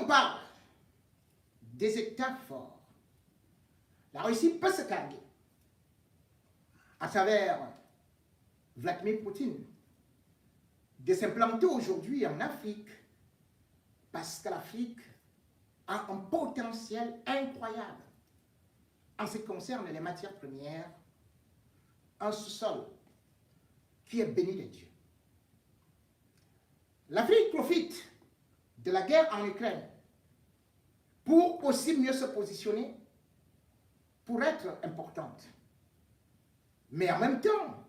parle des États forts, la Russie peut se carguer à travers Vladimir Poutine de s'implanter aujourd'hui en Afrique parce que l'Afrique a un potentiel incroyable en ce qui concerne les matières premières, un sous-sol qui est béni de Dieu. L'Afrique profite de la guerre en Ukraine pour aussi mieux se positionner, pour être importante. Mais en même temps,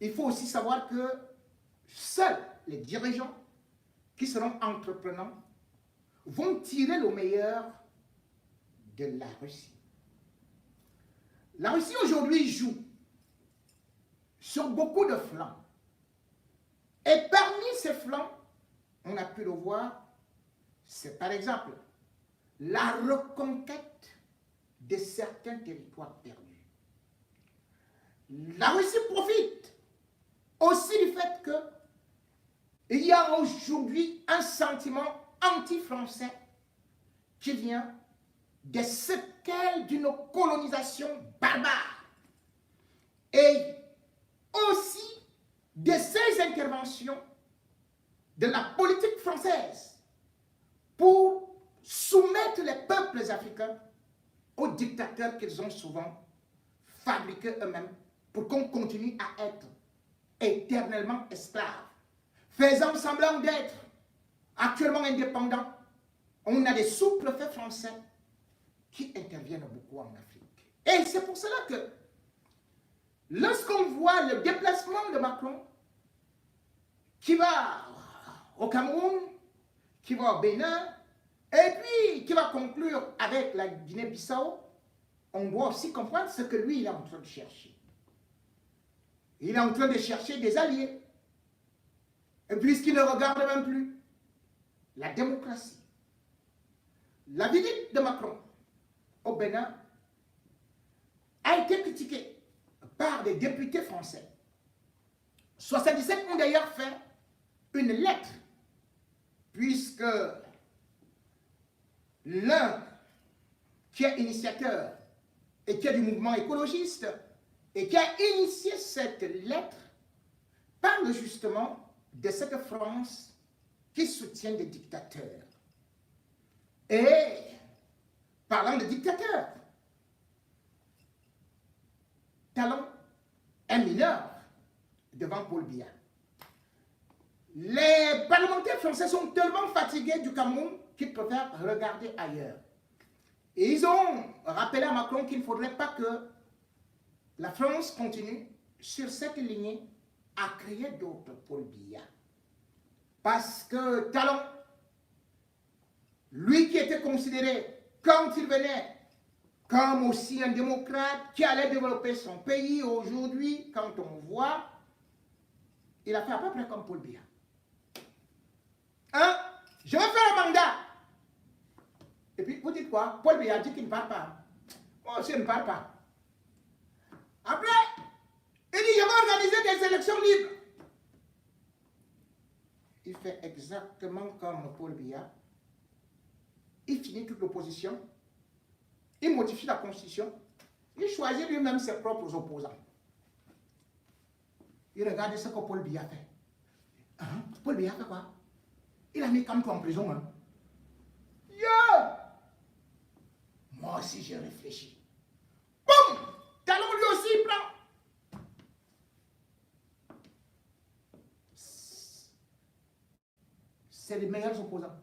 il faut aussi savoir que seuls les dirigeants qui seront entreprenants vont tirer le meilleur de la Russie. La Russie aujourd'hui joue sur beaucoup de flancs. Et parmi ces flancs, on a pu le voir, c'est par exemple la reconquête de certains territoires perdus. La Russie profite aussi du fait qu'il y a aujourd'hui un sentiment anti-français qui vient des séquelles d'une colonisation barbare et aussi de ces interventions de la politique française pour soumettre les peuples africains aux dictateurs qu'ils ont souvent fabriqués eux-mêmes pour qu'on continue à être éternellement esclaves, faisant semblant d'être actuellement indépendants. On a des sous-préfets français qui interviennent beaucoup en Afrique. Et c'est pour cela que lorsqu'on voit le déplacement de Macron qui va au Cameroun, qui va au Bénin, et puis qui va conclure avec la Guinée-Bissau, on doit aussi comprendre ce que lui, il est en train de chercher. Il est en train de chercher des alliés. Et puisqu'il ne regarde même plus la démocratie. La visite de Macron au Bénin a été critiquée par des députés français. 77 ont d'ailleurs fait une lettre, puisque l'un qui est initiateur et qui est du mouvement écologiste et qui a initié cette lettre parle justement de cette France qui soutient des dictateurs. Et parlant de dictateurs, Talon est mineur devant Paul Biya. Les parlementaires français sont tellement fatigués du Cameroun qu'ils préfèrent regarder ailleurs. Et ils ont rappelé à Macron qu'il ne faudrait pas que la France continue sur cette lignée à créer d'autres Paul Biya. Parce que Talon, lui qui était considéré, quand il venait, comme aussi un démocrate qui allait développer son pays, aujourd'hui, quand on voit, il a fait à peu près comme Paul Biya. Hein? Je vais faire un mandat. Et puis, vous dites quoi? Paul Biya dit qu'il ne parle pas. Moi aussi, je ne parle pas. Après, il dit, je vais organiser des élections libres. Il fait exactement comme Paul Biya. Il finit toute l'opposition. Il modifie la constitution. Il choisit lui-même ses propres opposants. Il regarde ce que Paul Biya fait. Hein? Paul Biya fait quoi? Il a mis Kamto en prison. Hein? Yeah! Moi aussi, j'ai réfléchi. Boum! Talon lui aussi, il prend. C'est les meilleurs opposants.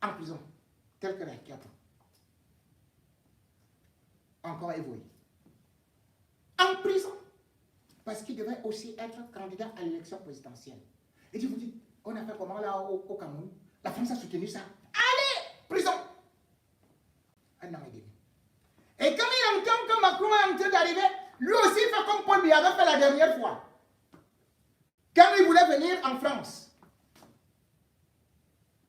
En prison, tel que les 4 ans. Encore évolué. En prison, parce qu'il devait aussi être candidat à l'élection présidentielle. Et vous dites, on a fait comment là au Cameroun? La France a soutenu ça. Allez, prison! Un an et demi. Et quand il entend que Macron est en train d'arriver, lui aussi fait comme Paul Biya avait fait la dernière fois. Quand il voulait venir en France,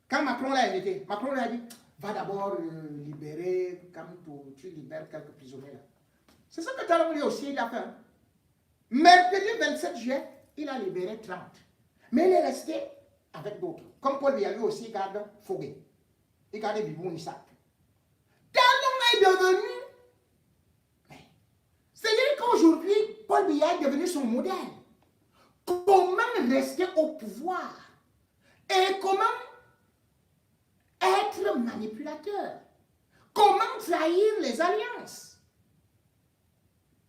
quand Macron l'a invité, Macron lui a dit, va d'abord libérer, comme tu libères quelques prisonniers là. C'est ça que Talon lui aussi il a fait. Mercredi 27 juillet, il a libéré 30. Mais il est resté avec d'autres. Comme Paul Biya, lui aussi, il garde Fogué. Il garde Bibou Nissak. Tellement est devenu. C'est-à-dire qu'aujourd'hui, Paul Biya est devenu son modèle. Comment rester au pouvoir et comment être manipulateur. Comment trahir les alliances.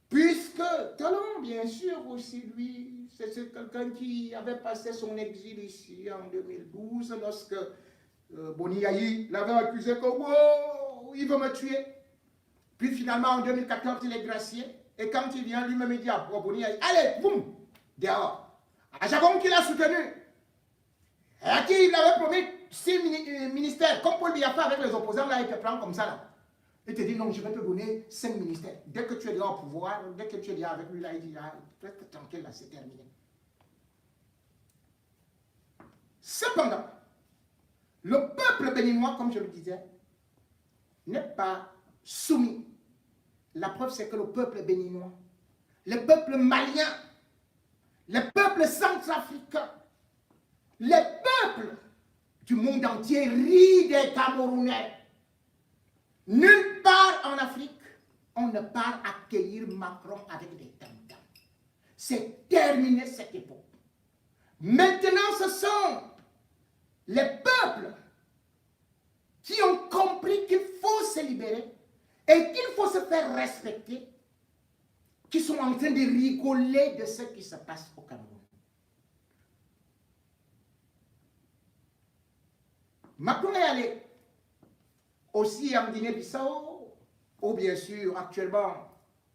Puisque Talon, bien sûr, aussi, lui, c'est quelqu'un qui avait passé son exil ici en 2012 lorsque Boni Yayi l'avait accusé que oh, il veut me tuer. Puis finalement, en 2014, il est gracié. Et quand il vient, lui-même, il dit à Boni Yayi, allez, boum, dehors. À Jabon qui l'a soutenu, et à qui il avait promis 6 ministères, comme Paul Biya avec les opposants, là, il te prend comme ça, là. Il te dit, non, je vais te donner 5 ministères. Dès que tu es là au pouvoir, dès que tu es là avec lui, là, il dit, ah, reste tranquille, là, c'est terminé. Cependant, le peuple béninois, comme je le disais, n'est pas soumis. La preuve, c'est que le peuple béninois, le peuple malien, le peuple centrafricain, les peuples du monde entier rient des Camerounais. Nulle part en Afrique, on ne part accueillir Macron avec des tam-tams. C'est terminé cette époque. Maintenant, ce sont les peuples qui ont compris qu'il faut se libérer et qu'il faut se faire respecter, qui sont en train de rigoler de ce qui se passe au Cameroun. Macron est allé aussi en Guinée-Bissau, où bien sûr, actuellement,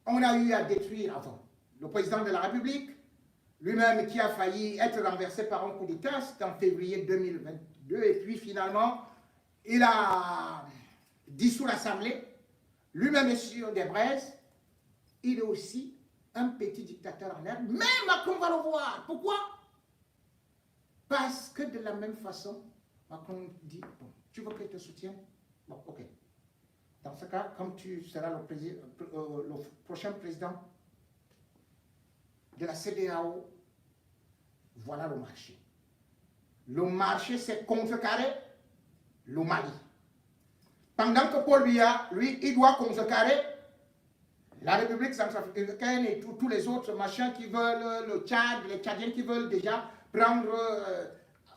on a eu à détruire avant. Le président de la République, lui-même qui a failli être renversé par un coup d'État, c'était en février 2022, et puis finalement, il a dissous l'Assemblée, lui-même est sur des braises, il est aussi un petit dictateur en herbe, mais Macron va le voir. Pourquoi? Parce que de la même façon, Macron dit, bon, tu veux que je te soutienne? Bon, ok. Dans ce cas, comme tu seras le prochain président de la CEDEAO, voilà le marché. Le marché, c'est contrecarrer le Mali. Pendant que Paul Biya, lui, il doit contrecarrer la République centrafricaine et tous les autres machins qui veulent, le Tchad, les Tchadiens qui veulent déjà prendre,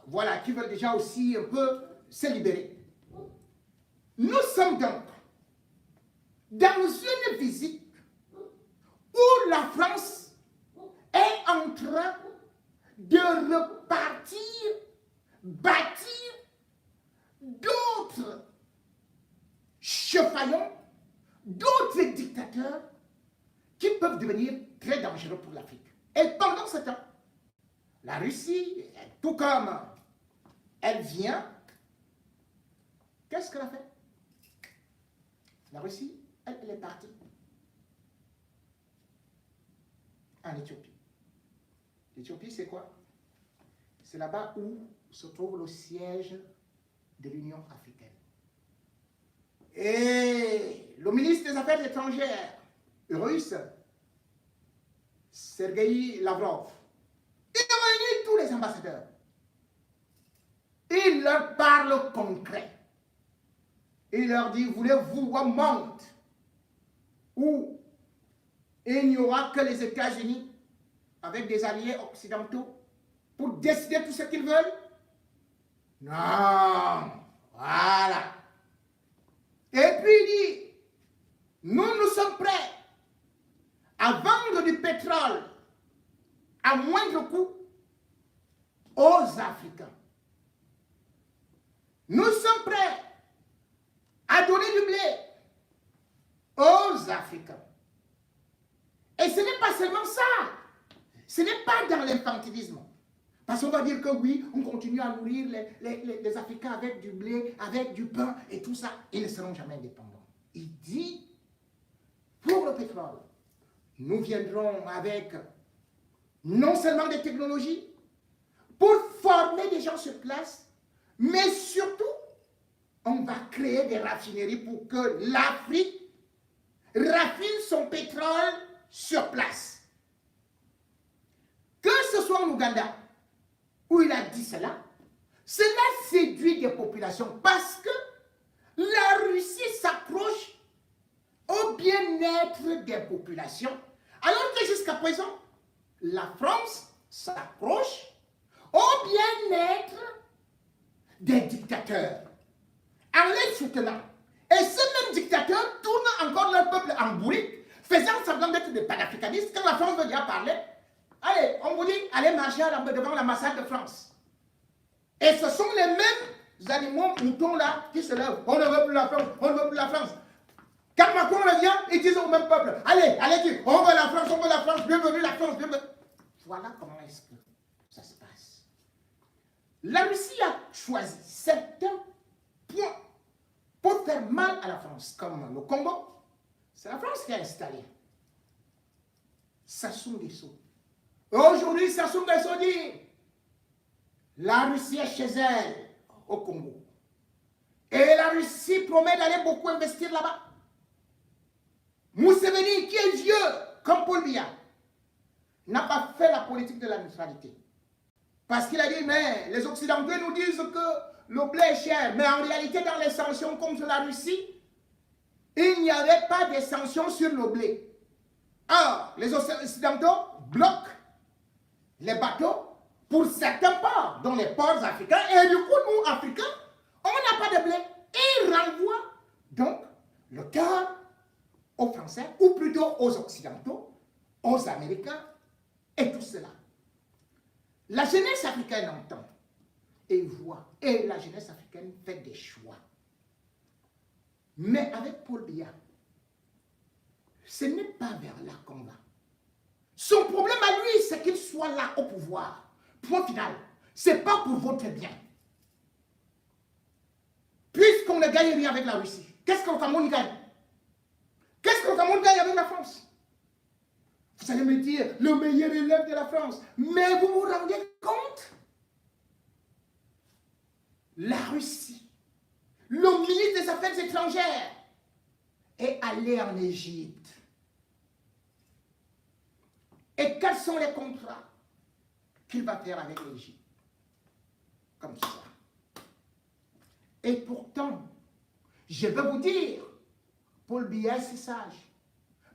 voilà, qui veulent déjà aussi un peu se libérer. Nous sommes donc dans une visite où la France est en train de repartir, bâtir d'autres chefaillons, d'autres dictateurs qui peuvent devenir très dangereux pour l'Afrique. Et pendant ce temps, la Russie, tout comme elle vient, qu'est-ce qu'elle a fait? La Russie, elle est partie en Éthiopie. L'Éthiopie, c'est quoi? C'est là-bas où se trouve le siège de l'Union africaine. Et le ministre des Affaires étrangères russe, Sergueï Lavrov, il a réuni tous les ambassadeurs. Il leur parle concret. Il leur dit, voulez-vous un monde où il n'y aura que les États-Unis avec des alliés occidentaux pour décider tout ce qu'ils veulent? Non, voilà. Et puis il dit, nous sommes prêts à vendre du pétrole à moindre coût aux Africains. Nous sommes prêts à donner du blé aux Africains. Et ce n'est pas seulement ça. Ce n'est pas dans l'infantilisme. Parce qu'on va dire que oui, on continue à nourrir les Africains avec du blé, avec du pain et tout ça. Ils ne seront jamais indépendants. Il dit, pour le pétrole, nous viendrons avec non seulement des technologies, pour former des gens sur place, mais surtout, on va créer des raffineries pour que l'Afrique raffine son pétrole sur place. Que ce soit en Ouganda, où il a dit cela, Cela séduit des populations parce que la Russie s'accroche au bien-être des populations, alors que jusqu'à présent, la France s'accroche au bien-être des dictateurs, en les soutenant. Et ces mêmes dictateurs tournent encore leur peuple en bourrique, faisant semblant d'être des panafricanistes. Quand la France veut bien parler, allez, on vous dit, allez marcher devant l'ambassade de France. Et ce sont les mêmes animaux, moutons là, qui se lèvent. On ne veut plus la France, on ne veut plus la France. Quand Macron revient, ils disent au même peuple, allez, allez, on veut la France, on veut la France, bienvenue la France, bienvenue. Voilà comment est-ce que ça se passe. La Russie a choisi certains points pour faire mal à la France, comme le Congo. C'est la France qui a installé Sassou Nguesso. Aujourd'hui, Sassou Nguesso dit, la Russie est chez elle, au Congo. Et la Russie promet d'aller beaucoup investir là-bas. Museveni, qui est vieux, comme Paul Biya, n'a pas fait la politique de la neutralité. Parce qu'il a dit, mais les Occidentaux nous disent que le blé est cher. Mais en réalité, dans les sanctions contre la Russie, il n'y avait pas de sanctions sur le blé. Or, les Occidentaux bloquent les bateaux pour certains ports, dont les ports africains. Et du coup, nous, Africains, on n'a pas de blé. Et ils renvoient donc le tort aux Français, ou plutôt aux Occidentaux, aux Américains, et tout cela. La jeunesse africaine entend et voit, et la jeunesse africaine fait des choix. Mais avec Paul Biya, ce n'est pas vers là qu'on va. Son problème à lui, c'est qu'il soit là au pouvoir. Point final. Ce n'est pas pour votre bien. Puisqu'on ne gagne rien avec la Russie, qu'est-ce que le Cameroun gagne? Qu'est-ce que le Cameroun gagne avec la France? Vous allez me dire, le meilleur élève de la France. Mais vous vous rendez compte? La Russie, le ministre des Affaires étrangères, est allé en Égypte. Et quels sont les contrats qu'il va faire avec l'Égypte? Comme ça. Et pourtant, je vais vous dire, Paul Biya, c'est sage.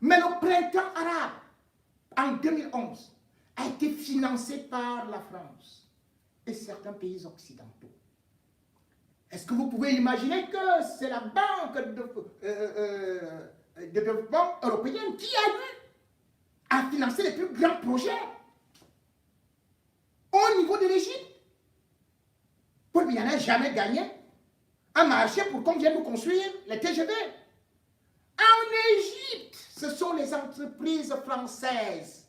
Mais le printemps arabe, en 2011, a été financé par la France et certains pays occidentaux. Est-ce que vous pouvez imaginer que c'est la Banque de développement européenne qui a eu à financer les plus grands projets au niveau de l'Égypte? Paul Biya n'a jamais gagné un marché pour qu'on vienne nous construire les TGV. En Égypte, ce sont les entreprises françaises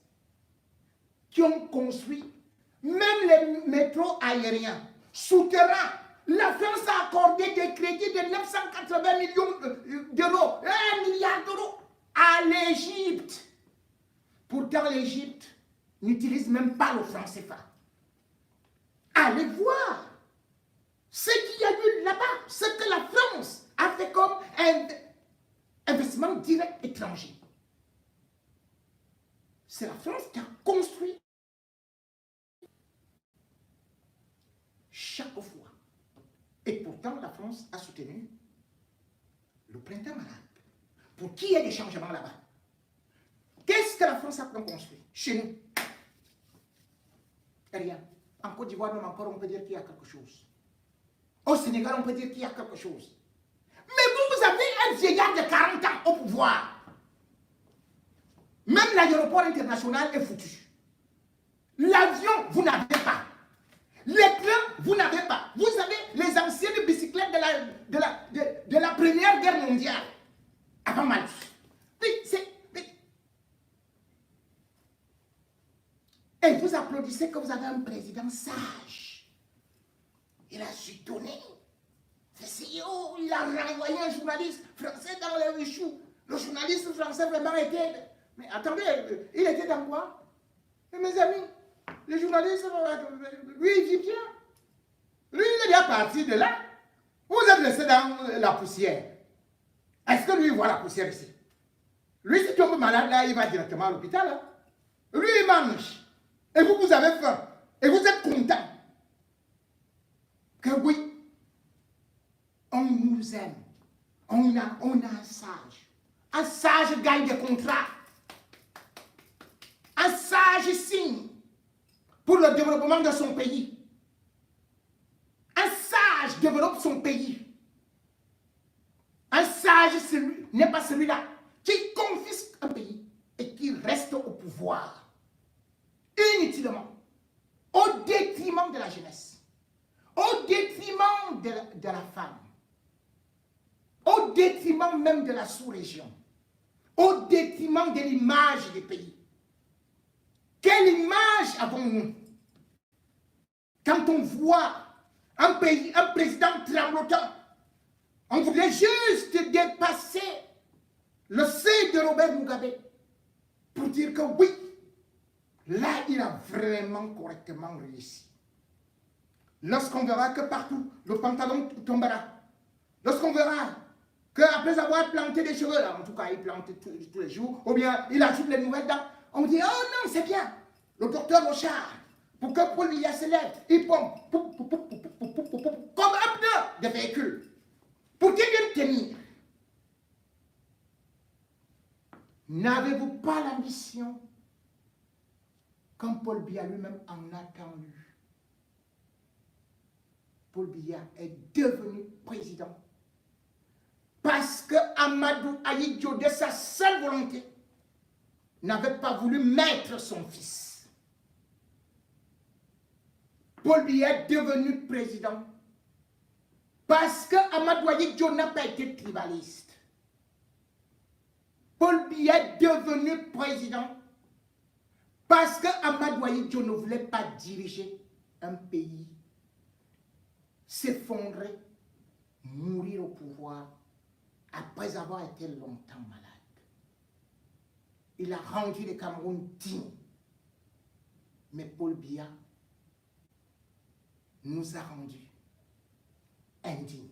qui ont construit même les métros aériens souterrains. La France a accordé des crédits de 980 millions d'euros, 1 milliard d'euros à l'Égypte. Pourtant, l'Égypte n'utilise même pas le franc CFA. Allez voir ce qu'il y a eu là-bas, ce que la France a fait comme investissement direct étranger. C'est la France qui a construit chaque fois. Et pourtant, la France a soutenu le printemps arabe. Pour qu'il y ait des changements là-bas. Qu'est-ce que la France a construit chez nous? Rien. En Côte d'Ivoire, même encore, on peut dire qu'il y a quelque chose. Au Sénégal, on peut dire qu'il y a quelque chose. Mais vous avez un vieillard de 40 ans au pouvoir. Même l'aéroport international est foutu. L'avion, vous n'avez pas. Les trains, vous n'avez pas. Vous avez les anciennes bicyclettes de la Première Guerre mondiale. Avant Malthus. Et vous applaudissez que vous avez un président sage. Il a su donner. Il a renvoyé un journaliste français dans les échoues. Le journaliste français vraiment était... Mais attendez, il était dans quoi? Mes amis, le journaliste, lui, il vit bien. Lui, il est bien parti de là. Vous êtes laissé dans la poussière. Est-ce que lui, il voit la poussière ici? Lui, si tombe malade, là, il va directement à l'hôpital. Hein? Lui, il mange. Et vous, vous avez faim. Et vous êtes content. que oui, on nous aime. On a un sage. Un sage gagne des contrats. Un sage signe pour le développement de son pays. Un sage développe son pays. Un sage n'est pas celui-là qui confisque un pays et qui reste au pouvoir inutilement, au détriment de la jeunesse, au détriment de la femme, au détriment même de la sous-région, au détriment de l'image des pays. Quelle image avons-nous quand on voit un pays, un président tremblotant? On voudrait juste dépasser le seuil de Robert Mugabe pour dire que oui, là, il a vraiment correctement réussi. Lorsqu'on verra que partout, le pantalon tombera, lorsqu'on verra qu'après avoir planté des cheveux, là, en tout cas, il plante tous les jours, ou bien il ajoute les nouvelles dents, on dit, oh non, c'est bien, le docteur Rochard, pour que Paul Biya se lève, il pompe, comme un pneu de véhicule, pour qu'il vienne tenir. N'avez-vous pas l'ambition, comme Paul Biya lui-même en a tant eu? Paul Biya est devenu président parce que Amadou Ahidjo, de sa seule volonté, n'avait pas voulu mettre son fils. Paul Biya est devenu président parce que Amadou Ahidjo n'a pas été tribaliste. Paul Biya est devenu président parce que Amadou Ahidjo ne voulait pas diriger un pays, s'effondrer, mourir au pouvoir après avoir été longtemps malade. Il a rendu le Cameroun digne. Mais Paul Biya nous a rendus indignes.